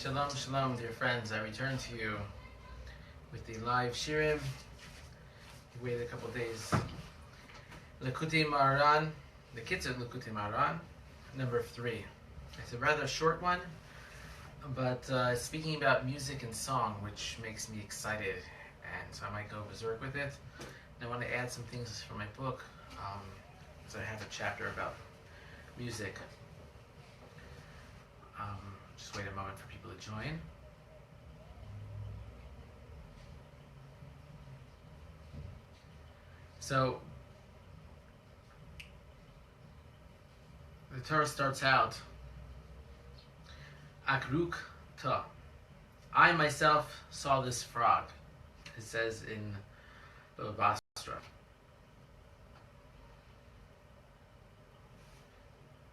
Shalom, shalom, dear friends. I return to you with the live shirim. We waited a couple days. Likutey Moharan, the Kitzer Likutey Moharan, number 3. It's a rather short one, but speaking about music and song, which makes me excited, and so I might go berserk with it. And I want to add some things from my book, so I have a chapter about music. Just wait a moment for people to join. So, the Torah starts out, Akruk ta. I myself saw this frog. It says in the Basra.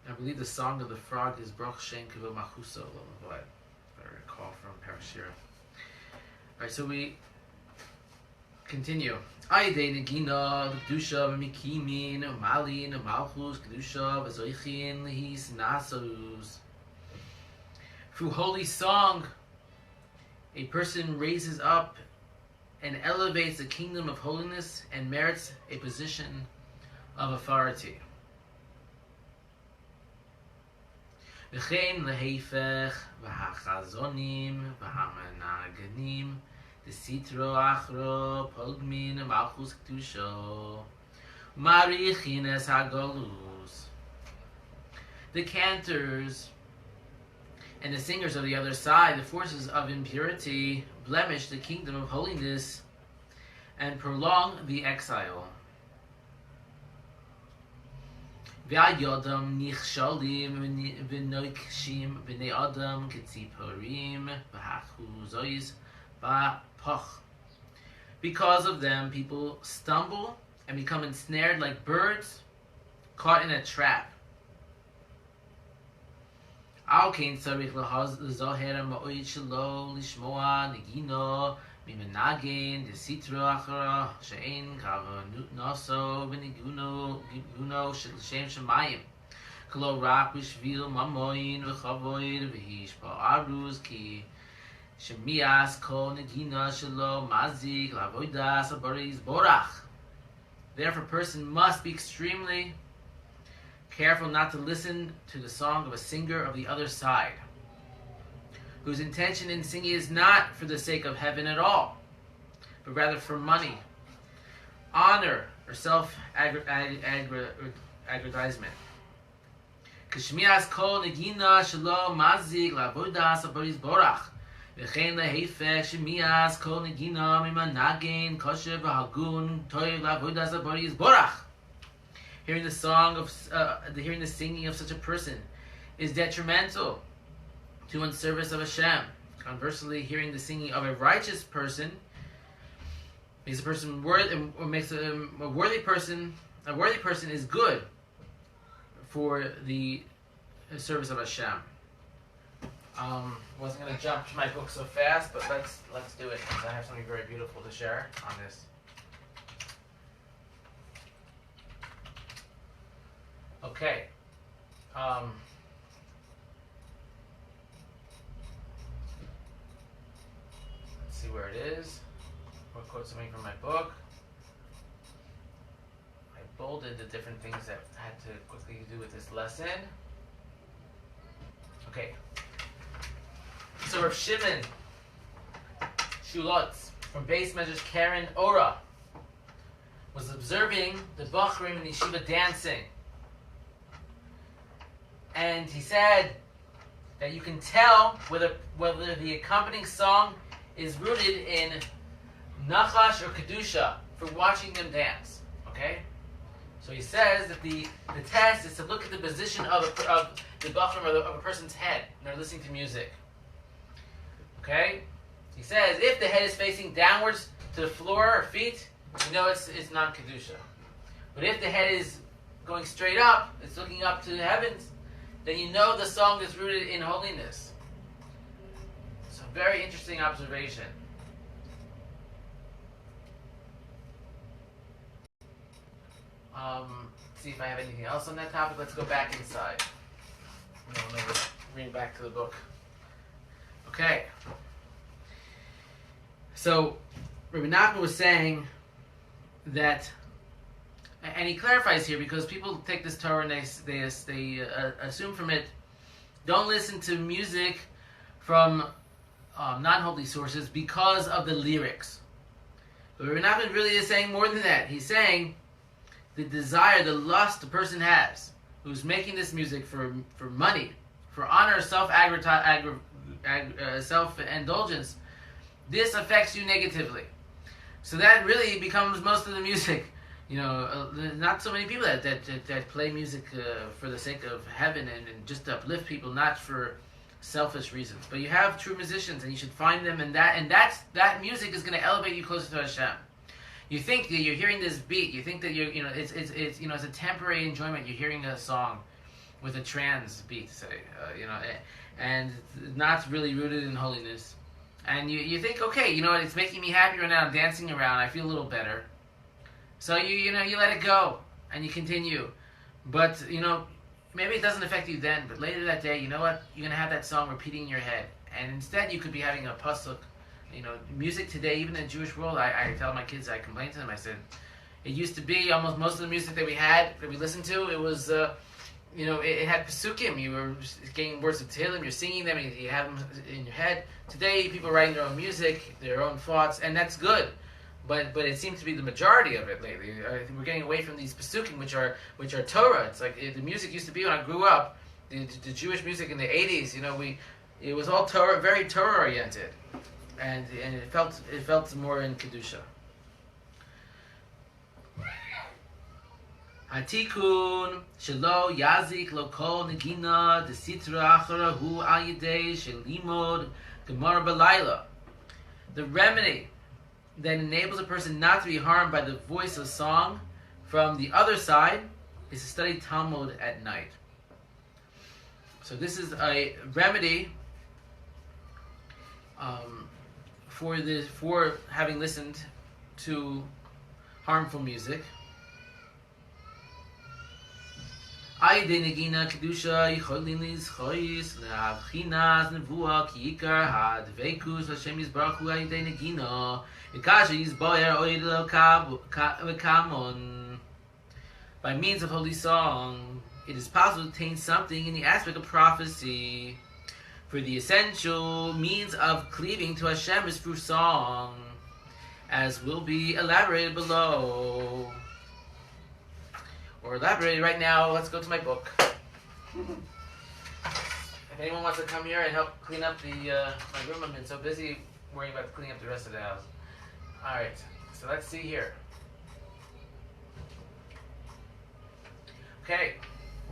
I believe the song of the frog is Baruch Shem Kivul Machuso, if I recall from Parashira. Alright, so we continue. Aidei negina l'kedusha v'mikimin u'malin u'malchus kedusha v'zoichin lehis nasos. Through holy song, a person raises up and elevates the kingdom of holiness and merits a position of authority. V'chein lehefech v'hachazonim v'hamanagenim desitro achro pogmin malchus kedusha marichin es hagolus. The cantors and the singers of the other side, the forces of impurity, blemish the kingdom of holiness and prolong the exile. V'ayodam nichshalim v'noikshim v'nei adam ketziporim v'hachuzois v'pach. Because of them, people stumble and become ensnared like birds caught in a trap. Al kein tzarich l'zoher ha'ma'od shelo lishmoa negino mimenagen desitro achra she'en kavanaso v'niguno shem shemayim k'lo rak b'shvil mamoin v'chavoid v'hishpa'aruz ki shemias kol negina shelo mazik la'avodas ha'baris borach. Therefore, a person must be extremely careful not to listen to the song of a singer of the other side, whose intention in singing is not for the sake of heaven at all, but rather for money, honor, or self-aggrandizement. K'shmias kol negina shelo mazik la'avodas ha'baris borach v'chein lehefech shmias kol negina mimanagen kosher v'hagun toiv la'avodas ha'baris borach. Hearing the hearing the singing of such a person is detrimental to one's service of Hashem. Conversely, hearing the singing of a righteous person makes a person makes a worthy person. A worthy person is good for the service of Hashem. Wasn't going to jump to my book so fast, but let's do it because I have something very beautiful to share on this. Okay. Let's see where it is. I'll quote something from my book. I bolded the different things that I had to quickly do with this lesson. Okay. So Rav Shimon Shulotz from Beis Medrash Karen Ora was observing the Bachrim in Yeshiva dancing. And he said that you can tell whether the accompanying song is rooted in Nachash or Kedusha for watching them dance. Okay? So he says that the test is to look at the position of the bachram of a person's head when they're listening to music. Okay? He says if the head is facing downwards to the floor or feet, you know it's not Kedusha. But if the head is going straight up, it's looking up to the heavens, then you know the song is rooted in holiness. It's a very interesting observation. See if I have anything else on that topic. Let's go back inside. No, read back to the book. Okay. So, Rebbe Nachman was saying that, and he clarifies here because people take this Torah and they assume from it, don't listen to music from non-holy sources because of the lyrics. But Rebbe Nachman really is saying more than that. He's saying the desire, the lust the person has, who's making this music for money, for honor, self-indulgence, this affects you negatively. So that really becomes most of the music. Not so many people that play music for the sake of heaven and just to uplift people, not for selfish reasons. But you have true musicians, and you should find them, and that music is going to elevate you closer to Hashem. You think that you're hearing this beat. You think that it's a temporary enjoyment. You're hearing a song with a trance beat, say, and not really rooted in holiness. And you think, okay, it's making me happy right now. I'm dancing around. I feel a little better. So you let it go and you continue. But maybe it doesn't affect you then. But later that day, you know what? You're gonna have that song repeating in your head, and instead you could be having a pasuk. Music today, even in the Jewish world, I tell my kids, I complain to them. I said, it used to be almost most of the music that we listened to. It was it had pasukim. You were getting words of Tehillim. You're singing them. And you have them in your head. Today, people are writing their own music, their own thoughts, and that's good. But it seems to be the majority of it lately. I think we're getting away from these pasukim, which are Torah. It's like the music used to be when I grew up. The Jewish music in the 80s, it was all Torah, very Torah oriented, and it felt more in kedusha. Hatikun shelo yazik lo kol negina de sitra achara hu al yedei shelimod gemara balayla. The remedy that enables a person not to be harmed by the voice of song from the other side is to study Talmud at night. So this is a remedy for having listened to harmful music. Ayde negina kedusha holiness chois leavchinas nevuah ki ikar hadveikus Hashem yisbarach hu ayde negina ikasha yisboyer oidelo kamon. By means of holy song, it is possible to attain something in the aspect of prophecy. For the essential means of cleaving to Hashem is through song, as will be elaborated below. Or elaborated right now. Let's go to my book. If anyone wants to come here and help clean up my room, I've been so busy worrying about cleaning up the rest of the house. Alright, so let's see here. Okay,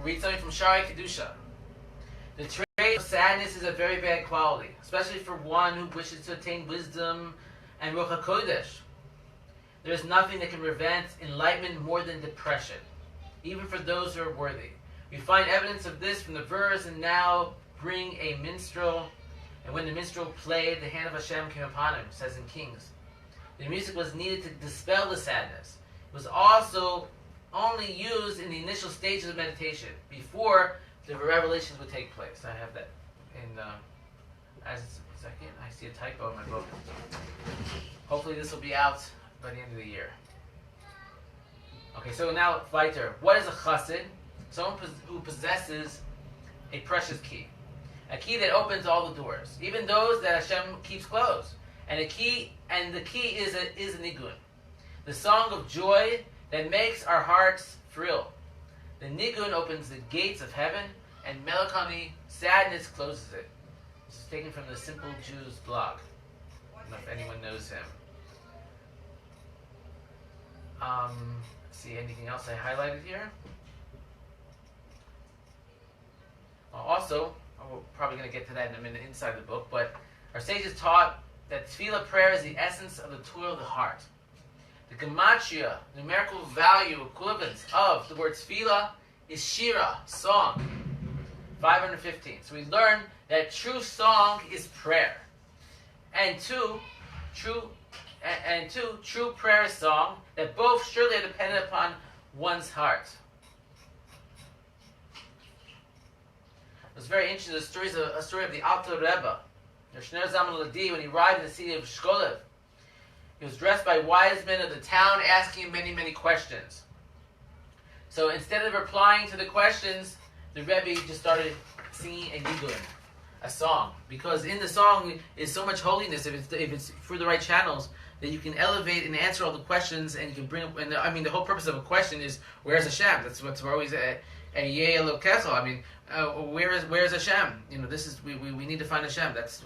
read something from Shari Kedusha. The trait of sadness is a very bad quality, especially for one who wishes to attain wisdom and Ruach HaKodesh. There is nothing that can prevent enlightenment more than depression, even for those who are worthy. We find evidence of this from the verse, and now bring a minstrel. And when the minstrel played, the hand of Hashem came upon him, says in Kings. The music was needed to dispel the sadness. It was also only used in the initial stages of meditation, before the revelations would take place. I have that in, as a second, I see a typo in my book. Hopefully this will be out by the end of the year. Okay, so now, weiter. What is a chassid? Someone who possesses a precious key. A key that opens all the doors, even those that Hashem keeps closed. And the key is a nigun, the song of joy that makes our hearts thrill. The nigun opens the gates of heaven, and melancholy, sadness closes it. This is taken from the Simple Jews blog. I don't know if anyone knows him. See anything else I highlighted here? Also, we're probably going to get to that in a minute inside the book, but our sages taught that tefillah prayer is the essence of the toil of the heart. The gematria, numerical value equivalent of the word tefillah, is shira, song, 515. So we learn that true song is prayer, and true prayer is song, that both surely are dependent upon one's heart. It was very interesting. A story of the Alter Rebbe, Shner Zaman Ladi, when he arrived in the city of Shkolev, he was dressed by wise men of the town, asking him many, many questions. So instead of replying to the questions, the Rebbe just started singing a Yidun, a song, because in the song is so much holiness. If it's through the right channels, that you can elevate and answer all the questions, and you can bring up. And the whole purpose of a question is, where's Hashem? That's what's always a Yeh Elokecha. Where's Hashem? This is we need to find Hashem. That's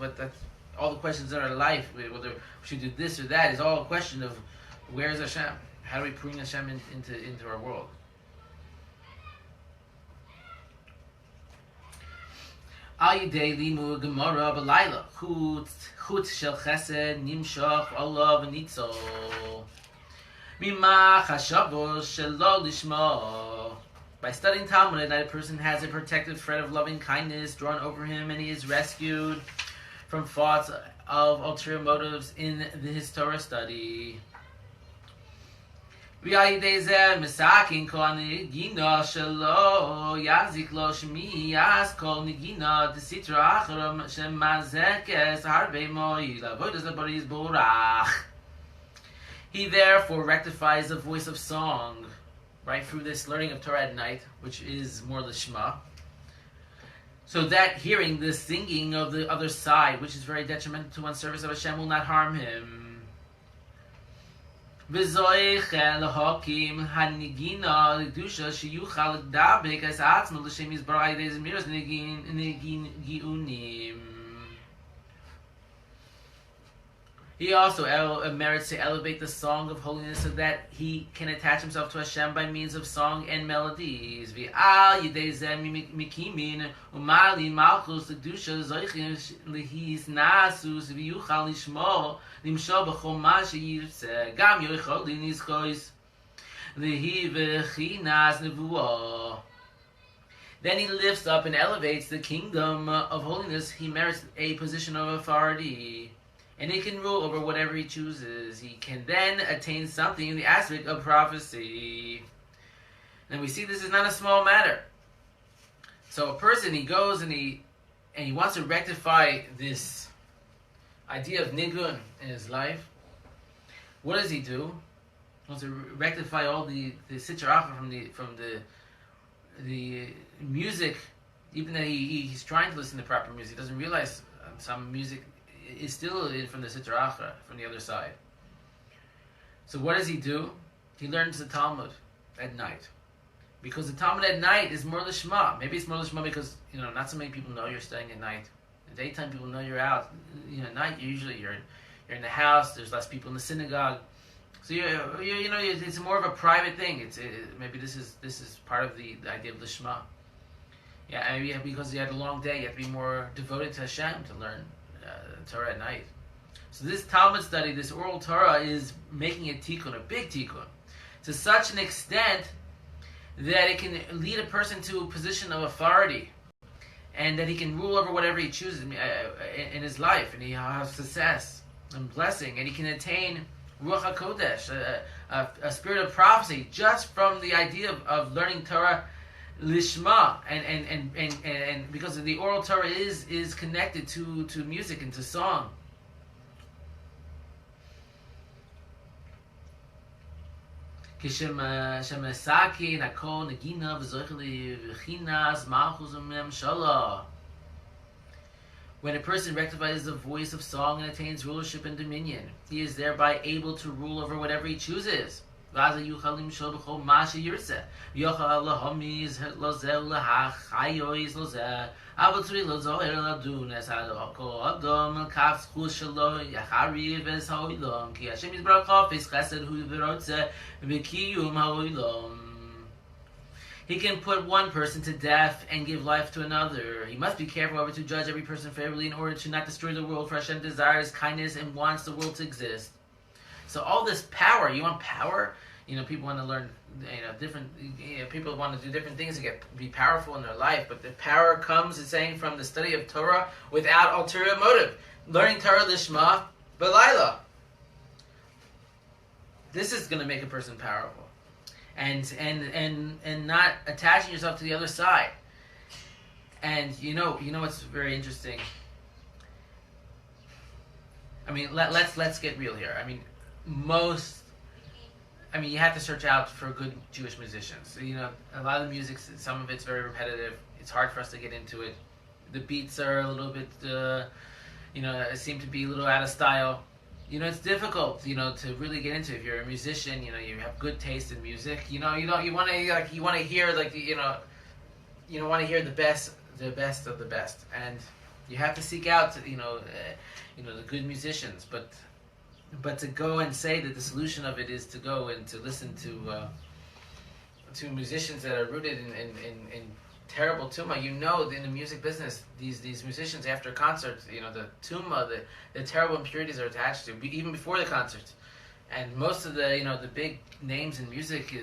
all the questions in our life. Whether we should do this or that is all a question of where's Hashem. How do we bring Hashem into our world? Al Yidei Limud Gemara B'Layla Chut Shel Chesed Nimshach Allah V'Nitzol Mima Chashavos Shelo Lishma. By studying Talmud at night, a person has a protective thread of loving kindness drawn over him, and he is rescued from thoughts of ulterior motives in his Torah study. By studying Talmud he therefore rectifies the voice of song, right, through this learning of Torah at night, which is more lishma, so that hearing the singing of the other side, which is very detrimental to one's service of Hashem, will not harm him. He also merits to elevate the song of holiness so that he can attach himself to Hashem by means of song and melodies. Then he lifts up and elevates the kingdom of holiness. He merits a position of authority, and he can rule over whatever he chooses. He can then attain something in the aspect of prophecy. And we see this is not a small matter. So a person, he goes and he wants to rectify this idea of nigun in his life. What does he do? He wants to rectify all the sitra from the music, even that he's trying to listen to proper music. He doesn't realize some music is still from the Sitra Achra, from the other side. So what does he do? He learns the Talmud at night. Because the Talmud at night is more lishma. Maybe it's more lishma because, not so many people know you're studying at night. In the daytime, people know you're out. At night, usually you're in the house, there's less people in the synagogue. So, it's more of a private thing. Maybe this is part of the idea of lishma. Yeah, maybe because you had a long day, you have to be more devoted to Hashem to learn Torah at night. So this Talmud study, this oral Torah, is making a tikkun, a big tikkun, to such an extent that it can lead a person to a position of authority, and that he can rule over whatever he chooses in his life, and he has success and blessing, and he can attain Ruach HaKodesh, a spirit of prophecy, just from the idea of learning Torah lishma, and because the oral Torah is connected to music and to song. When a person rectifies the voice of song and attains rulership and dominion, he is thereby able to rule over whatever he chooses. He also He can put one person to death and give life to another. He must be careful, however, to judge every person favorably in order to not destroy the world, for Hashem desires kindness and wants the world to exist. So all this power, you want power? People want to learn, different. People want to do different things to be powerful in their life. But the power comes, it's saying, from the study of Torah without ulterior motive, learning Torah lishma b'layla. This is going to make a person powerful, and not attaching yourself to the other side. And you know what's very interesting. I mean, let's get real here. I mean, you have to search out for good Jewish musicians. You know, a lot of the music, some of it's very repetitive. It's hard for us to get into it. The beats are a little bit, seem to be a little out of style. You know, it's difficult, to really get into. If you're a musician, you have good taste in music. You want to hear want to hear the best of the best, and you have to seek out, the good musicians. But to go and say that the solution of it is to go and to listen to musicians that are rooted in terrible tumah. In the music business, these musicians after concerts, the tumah, the terrible impurities are attached to even before the concert. And most of the big names in music,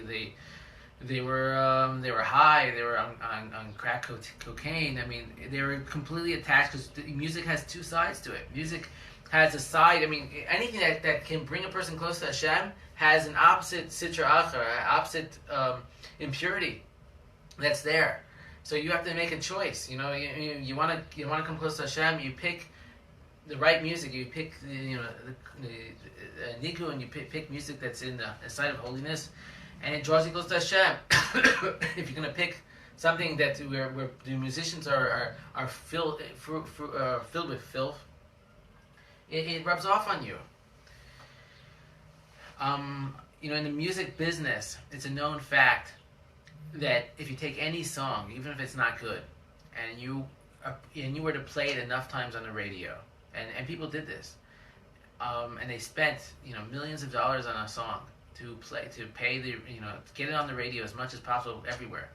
they were high, they were on crack cocaine. I mean, they were completely attached because music has two sides to it. Music has a side. I mean, anything that can bring a person close to Hashem has an opposite sitra achar, an opposite impurity that's there. So you have to make a choice. You want to come close to Hashem. You pick the right music. You pick the nigu, and you pick music that's in the side of holiness, and it draws you close to Hashem. If you're going to pick something that where the musicians are filled with filth, it rubs off on you. In the music business, it's a known fact that if you take any song, even if it's not good, and you were to play it enough times on the radio, and people did this, and they spent millions of dollars on a song to pay get it on the radio as much as possible everywhere.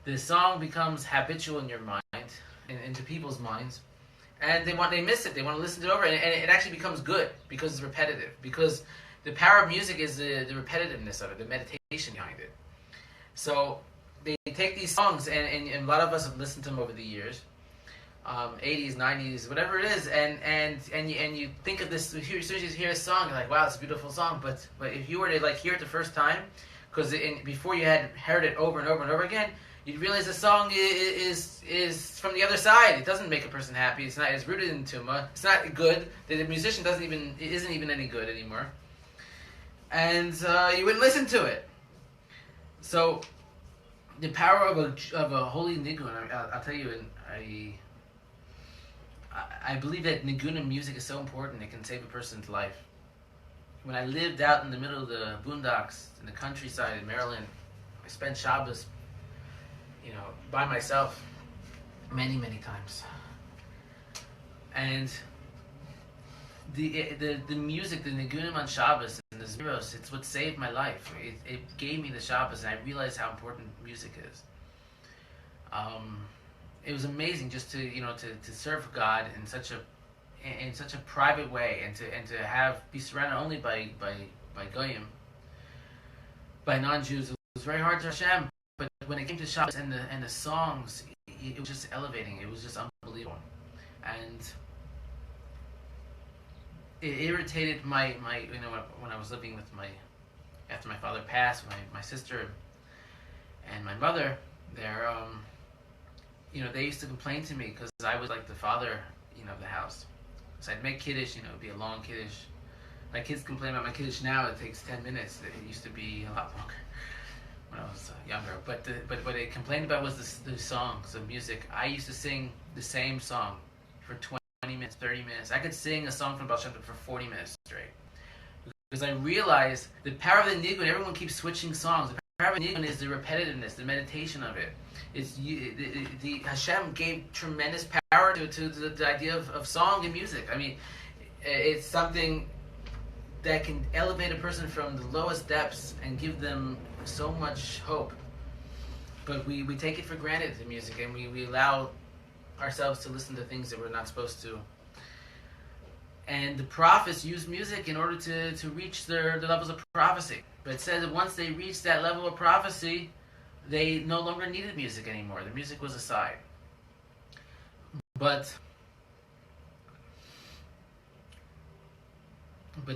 The song becomes habitual in your mind, into people's minds, and they miss it. They want to listen to it over, and it actually becomes good because it's repetitive. Because the power of music is the repetitiveness of it, the meditation behind it. So they take these songs, and a lot of us have listened to them over the years, 80s, 90s, whatever it is, and you think of this. As soon as you hear a song, you're like, wow, it's a beautiful song. But if you were to hear it the first time, because before you had heard it over and over and over again, you'd realize the song is from the other side. It doesn't make a person happy. It's not. It's rooted in tumah. It's not good. The musician isn't even any good anymore, and you wouldn't listen to it. So, the power of a holy nigun, I'll tell you, I believe that niguna music is so important. It can save a person's life. When I lived out in the middle of the boondocks in the countryside in Maryland, I spent Shabbos, by myself, many times, and the music, the nigunim on Shabbos and the zeros, it's what saved my life. It gave me the Shabbos, and I realized how important music is. It was amazing just to serve God in such a private way, and to be surrounded only by goyim, by non-Jews. It was very hard to Hashem, but when it came to Shabbos and the songs, it was just elevating. It was just unbelievable, and it irritated my when I was living with after my father passed, my sister and my mother, they used to complain to me because I was like the father of the house. So I'd make kiddush, it'd be a long kiddush. My kids complain about my kiddush now. It takes 10 minutes. It used to be a lot longer when I was younger. But what they complained about was the songs, the music. I used to sing the same song for 20 minutes, 30 minutes. I could sing a song from Baal Shem Tov for 40 minutes straight. Because I realized the power of the nigun, everyone keeps switching songs. The power of the nigun is the repetitiveness, the meditation of it. The Hashem gave tremendous power to the idea of song and music. I mean, it's something that can elevate a person from the lowest depths and give them so much hope. But we take it for granted, the music, and we allow ourselves to listen to things that we're not supposed to. And the prophets used music in order to reach the levels of prophecy. But it says that once they reached that level of prophecy, they no longer needed music anymore. The music was aside. But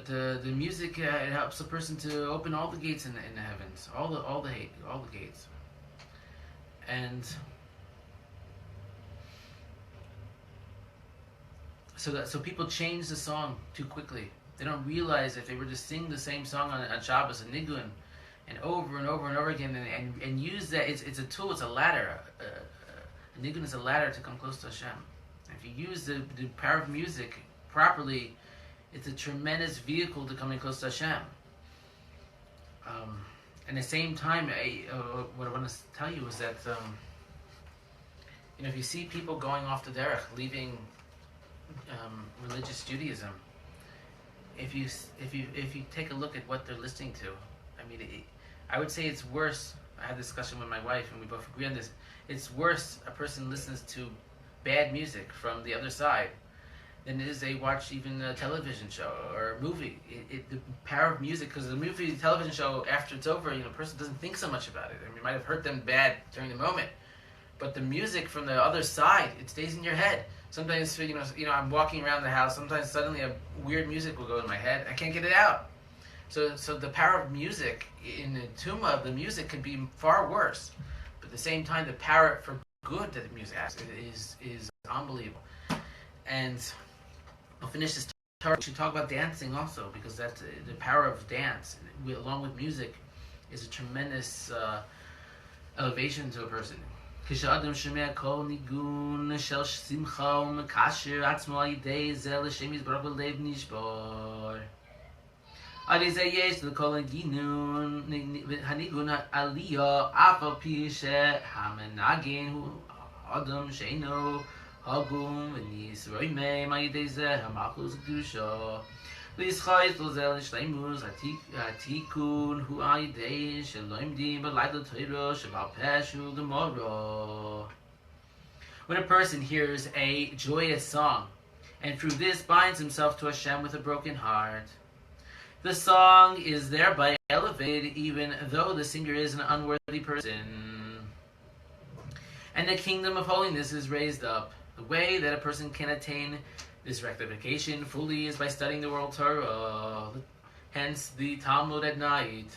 the music it helps a person to open all the gates in the heavens, all the gates, and So people change the song too quickly. They don't realize if they were to sing the same song on Shabbos, a nigun, and over and over and over again, and use that. It's a tool. It's a ladder. A nigun is a ladder to come close to Hashem. And if you use the power of music properly, it's a tremendous vehicle to coming close to Hashem. At the same time, what I want to tell you is that if you see people going off the derech, leaving religious Judaism, if you take a look at what they're listening to, I mean, I would say it's worse. I had a discussion with my wife, and we both agree on this. It's worse a person listens to bad music from the other side than it is they watch even a television show or a movie. The power of music, because the movie, television show, after it's over, a person doesn't think so much about it. I mean, it might have hurt them bad during the moment, but the music from the other side, it stays in your head. Sometimes, I'm walking around the house. Sometimes suddenly a weird music will go in my head. I can't get it out. So the power of music in the tumah of the music can be far worse. But at the same time, the power for good that the music has is unbelievable. And I'll finish this Torah. We should talk about dancing also, because that's the power of dance, along with music, is a tremendous elevation to a person. כשאדם שומע כל ניגון של שמחה ומקשר עצמו על ידי זה לשם יתברך בלב נשבר. על ידי זה יש לכל הניגון עלייה, אף על פי שהמנגן הוא אדם שאינו הגון וניסוי מהם, על ידי זה המלכות הקדושה. לישחית לזה לשלימות, התיקון הוא על ידי שלומדים בלילה תורה שבעל פה שהוא גמרא. When a person hears a joyous song, and through this binds himself to Hashem with a broken heart, the song is thereby elevated even though the singer is an unworthy person. And the kingdom of holiness is raised up. The way that a person can attain this rectification fully is by studying the world Torah, hence the Talmud at night.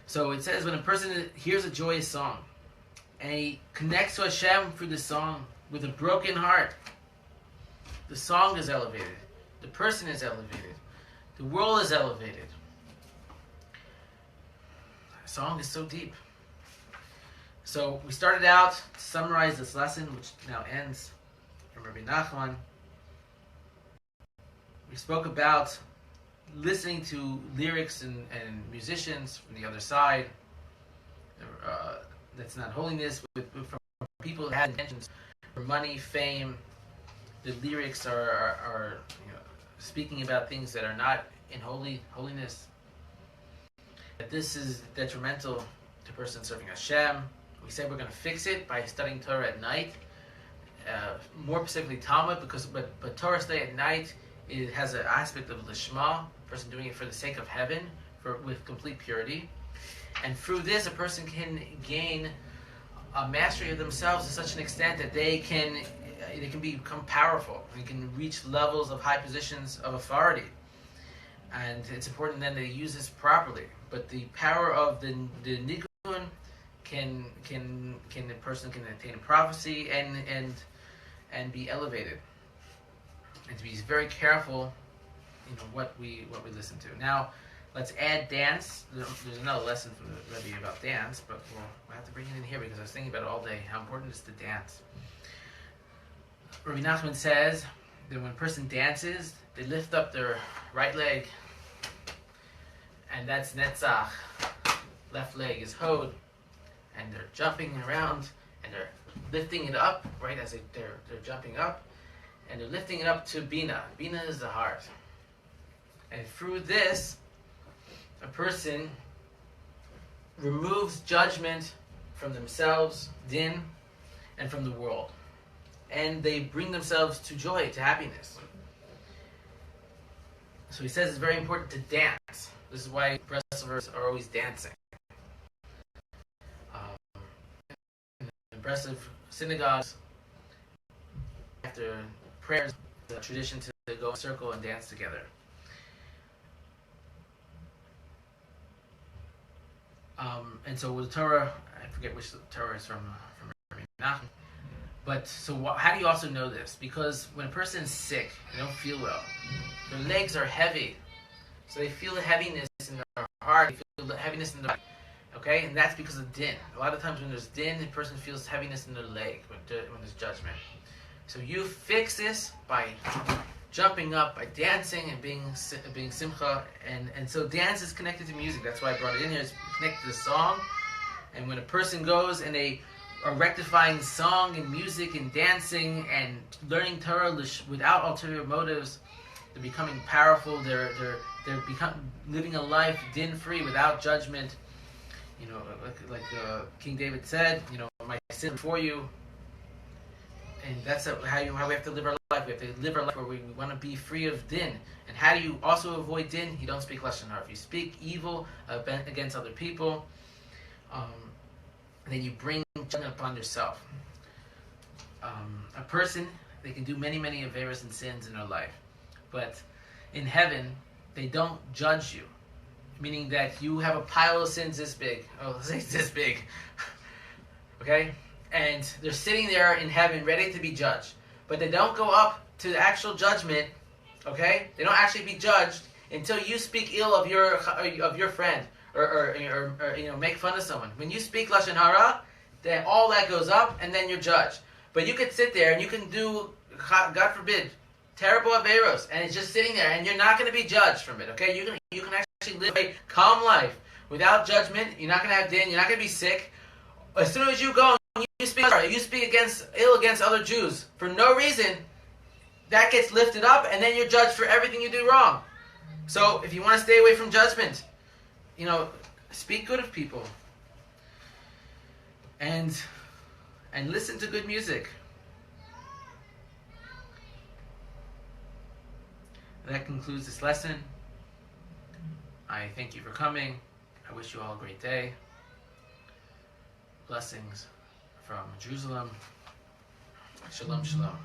So it says when a person hears a joyous song and he connects to Hashem through the song with a broken heart, the song is elevated, the person is elevated, the world is elevated. The song is so deep. So we started out to summarize this lesson, which now ends, from Rebbe Nachman. We spoke about listening to lyrics and musicians from the other side. That's not holiness. From people that had intentions for money, fame. The lyrics are speaking about things that are not in holiness. That this is detrimental to a person serving Hashem. We said we're going to fix it by studying Torah at night, more specifically Talmud, but Torah study at night, it has an aspect of lishma, a person doing it for the sake of heaven, with complete purity, and through this a person can gain a mastery of themselves to such an extent that they can become powerful. They can reach levels of high positions of authority, and it's important then to use this properly. But the power of the nigun the person can attain a prophecy and be elevated, and to be very careful, what we listen to. Now, let's add dance. There's another lesson from the Rebbe about dance, but we'll have to bring it in here because I was thinking about it all day. How important it is to dance. Rebbe Nachman says that when a person dances, they lift up their right leg, and that's netzach. Left leg is hod. And they're jumping around, and they're lifting it up, right, as they're jumping up, and they're lifting it up to Bina. Bina is the heart. And through this, a person removes judgment from themselves, din, and from the world. And they bring themselves to joy, to happiness. So he says it's very important to dance. This is why Breslovers are always dancing. Breslov synagogues, after prayers, the tradition to go in a circle and dance together. And so with the Torah, I forget which Torah is from Rebbe Nachman, But so how do you also know this? Because when a person is sick, they don't feel well, their legs are heavy, so they feel the heaviness in their heart, they feel the heaviness in their body. Okay, and that's because of din. A lot of times when there's din, the person feels heaviness in their leg when there's judgment. So you fix this by jumping up, by dancing and being simcha, and so dance is connected to music. That's why I brought it in here. It's connected to the song. And when a person goes and they are rectifying song and music and dancing and learning Torah without ulterior motives, they're becoming powerful. They're living a life din-free without judgment. You know, like King David said, you know, my sin before you. And that's how we have to live our life. We have to live our life where we want to be free of din. And how do you also avoid din? You don't speak lashon hara. If you speak evil against other people, then you bring judgment upon yourself. A person, they can do many, many averas and sins in their life, but in heaven, they don't judge you. Meaning that you have a pile of sins this big. Oh, let's say it's this big. Okay? And they're sitting there in heaven ready to be judged. But they don't go up to the actual judgment. Okay? They don't actually be judged until you speak ill of your friend. Or you know, make fun of someone. When you speak lashon hara, then all that goes up and then you're judged. But you could sit there and you can do, God forbid, terrible averos, and it's just sitting there and you're not going to be judged from it. Okay? You can actually live a calm life without judgment. You're not going to have din. You're not going to be sick. As soon as you go and you speak ill against other Jews for no reason, that gets lifted up and then you're judged for everything you do wrong. So if you want to stay away from judgment, you know, speak good of people and listen to good music. That concludes this lesson. I thank you for coming. I wish you all a great day. Blessings from Jerusalem. Shalom, shalom.